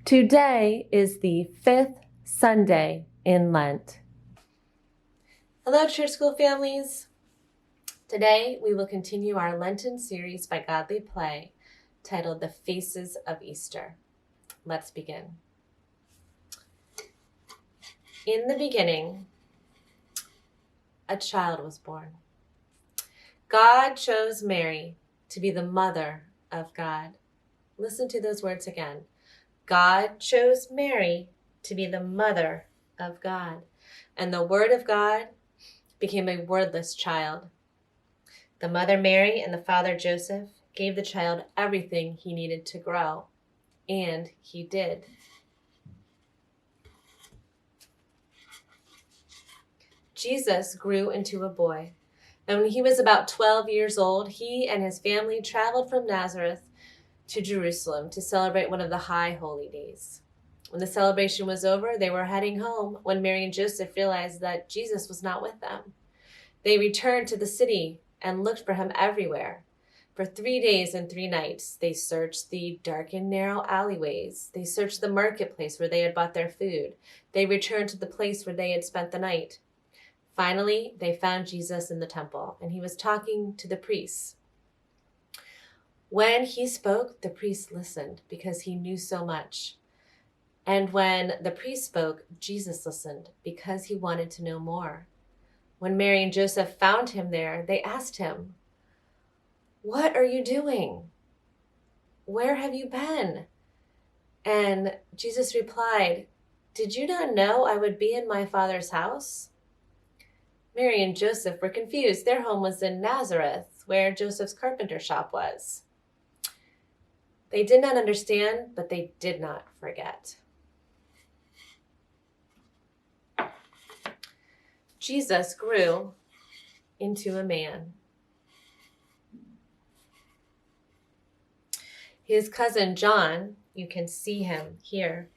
Today is the 5th Sunday in Lent. Hello, Church School families. Today we will continue our Lenten series by Godly Play titled The Faces of Easter. Let's begin. In the beginning, a child was born. God chose Mary to be the mother of God. Listen to those words again. God chose Mary to be the mother of God, and the Word of God became a wordless child. The mother Mary and the father Joseph gave the child everything he needed to grow, and he did. Jesus grew into a boy, and when he was about 12 years old, he and his family traveled from Nazareth to Jerusalem to celebrate one of the high holy days. When the celebration was over, they were heading home when Mary and Joseph realized that Jesus was not with them. They returned to the city and looked for him everywhere. For 3 days and 3 nights, they searched the dark and narrow alleyways. They searched the marketplace where they had bought their food. They returned to the place where they had spent the night. Finally, they found Jesus in the temple, and he was talking to the priests. When he spoke, the priest listened because he knew so much. And when the priest spoke, Jesus listened because he wanted to know more. When Mary and Joseph found him there, they asked him, "What are you doing? Where have you been?" And Jesus replied, "Did you not know I would be in my Father's house?" Mary and Joseph were confused. Their home was in Nazareth, where Joseph's carpenter shop was. They did not understand, but they did not forget. Jesus grew into a man. His cousin John, you can see him here,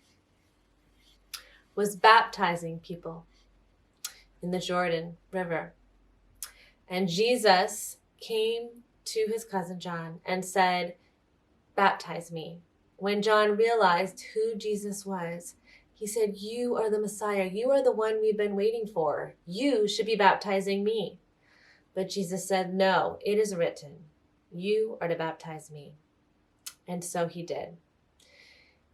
was baptizing people in the Jordan River. And Jesus came to his cousin John and said, "Baptize me." When John realized who Jesus was, he said, "You are the Messiah. You are the one we've been waiting for. You should be baptizing me." But Jesus said, "No, it is written, you are to baptize me." And so he did.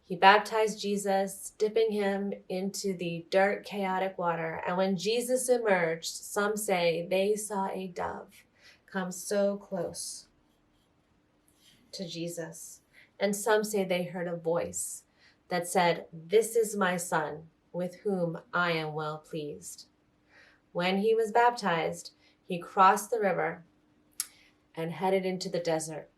He baptized Jesus, dipping him into the dark, chaotic water. And when Jesus emerged, some say they saw a dove come so close to Jesus. And some say they heard a voice that said, "This is my son, with whom I am well pleased." When he was baptized, he crossed the river and headed into the desert,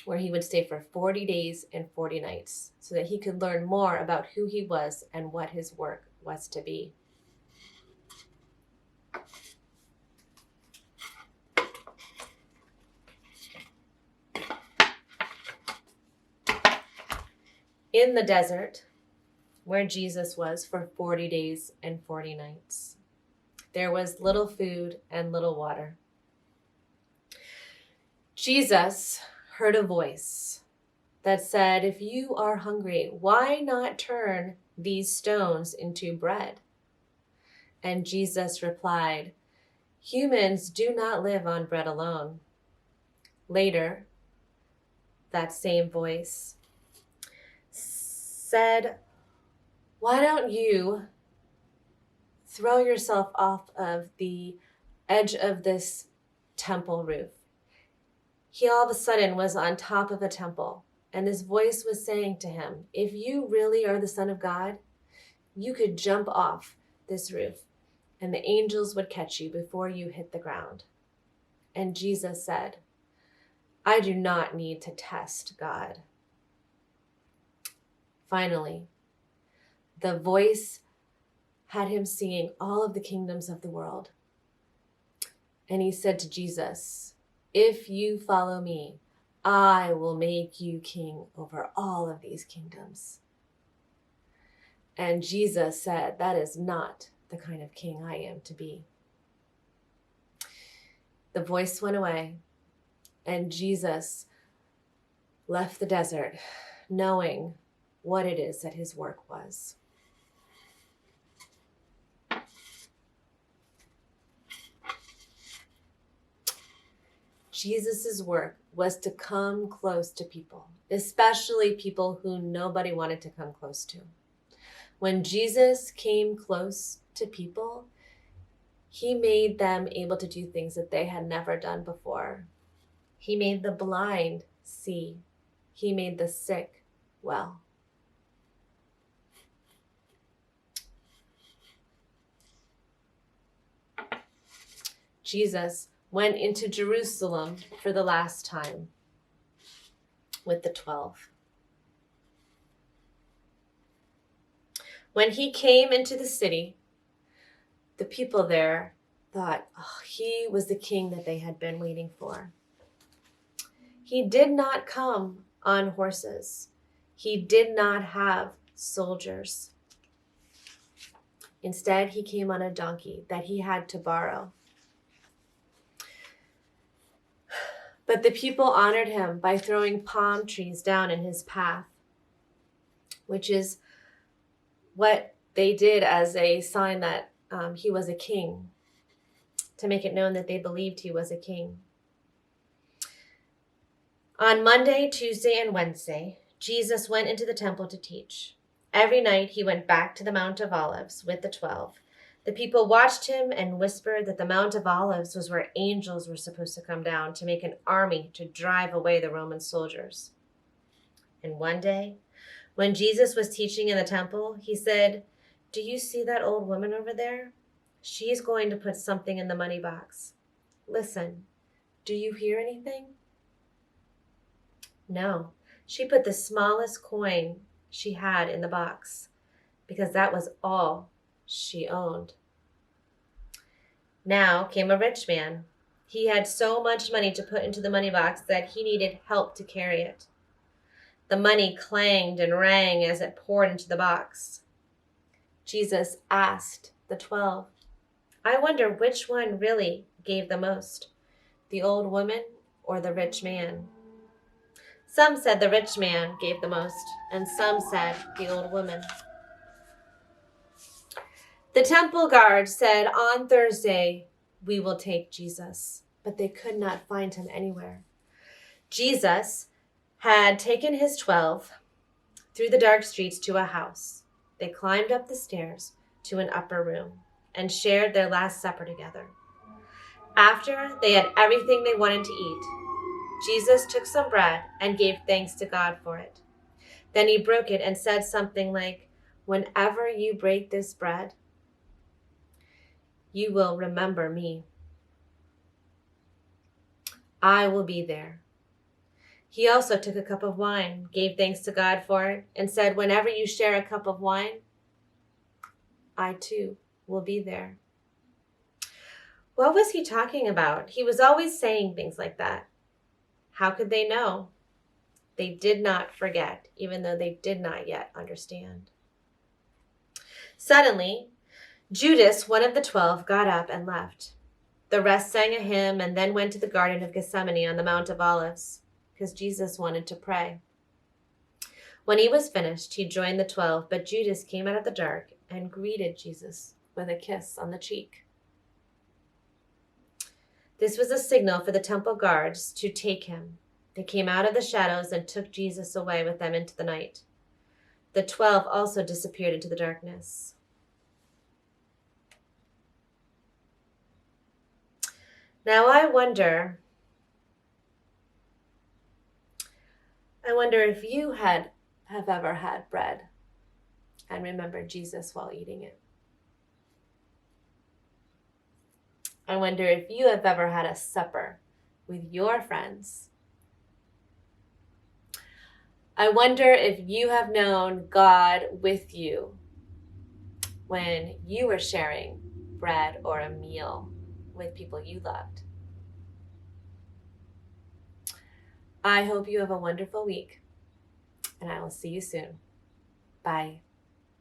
where he would stay for 40 days and 40 nights so that he could learn more about who he was and what his work was to be. In the desert, where Jesus was for 40 days and 40 nights, there was little food and little water. Jesus heard a voice that said, "If you are hungry, why not turn these stones into bread?" And Jesus replied, "Humans do not live on bread alone." Later, that same voice said, "Why don't you throw yourself off of the edge of this temple roof?" He all of a sudden was on top of a temple, and his voice was saying to him, "If you really are the Son of God, you could jump off this roof, and the angels would catch you before you hit the ground." And Jesus said, "I do not need to test God." Finally, the voice had him seeing all of the kingdoms of the world. And he said to Jesus, "If you follow me, I will make you king over all of these kingdoms." And Jesus said, "That is not the kind of king I am to be." The voice went away, and Jesus left the desert, knowing what it is that his work was. Jesus' work was to come close to people, especially people who nobody wanted to come close to. When Jesus came close to people, he made them able to do things that they had never done before. He made the blind see. He made the sick well. Jesus went into Jerusalem for the last time with the 12. When he came into the city, the people there thought, oh, he was the king that they had been waiting for. He did not come on horses. He did not have soldiers. Instead, he came on a donkey that he had to borrow. But the people honored him by throwing palm trees down in his path, which is what they did as a sign that he was a king, to make it known that they believed he was a king. On Monday, Tuesday, and Wednesday, Jesus went into the temple to teach. Every night he went back to the Mount of Olives with the 12. The people watched him and whispered that the Mount of Olives was where angels were supposed to come down to make an army to drive away the Roman soldiers. And one day, when Jesus was teaching in the temple, he said, "Do you see that old woman over there? She's going to put something in the money box. Listen, do you hear anything?" No, she put the smallest coin she had in the box because that was all she owned. Now came a rich man. He had so much money to put into the money box that he needed help to carry it. The money clanged and rang as it poured into the box. Jesus asked the 12, "I wonder which one really gave the most, the old woman or the rich man?" Some said the rich man gave the most, and some said the old woman. The temple guard said, "On Thursday, we will take Jesus," but they could not find him anywhere. Jesus had taken his 12 through the dark streets to a house. They climbed up the stairs to an upper room and shared their Last Supper together. After they had everything they wanted to eat, Jesus took some bread and gave thanks to God for it. Then he broke it and said something like, "Whenever you break this bread, you will remember me. I will be there." He also took a cup of wine, gave thanks to God for it, and said, "Whenever you share a cup of wine, I too will be there." What was he talking about? He was always saying things like that. How could they know? They did not forget, even though they did not yet understand. Suddenly, Judas, one of the 12, got up and left. The rest sang a hymn and then went to the Garden of Gethsemane on the Mount of Olives, because Jesus wanted to pray. When he was finished, he joined the 12, but Judas came out of the dark and greeted Jesus with a kiss on the cheek. This was a signal for the temple guards to take him. They came out of the shadows and took Jesus away with them into the night. The 12 also disappeared into the darkness. Now I wonder if you have ever had bread and remembered Jesus while eating it. I wonder if you have ever had a supper with your friends. I wonder if you have known God with you when you were sharing bread or a meal with people you loved. I hope you have a wonderful week, and I will see you soon. Bye.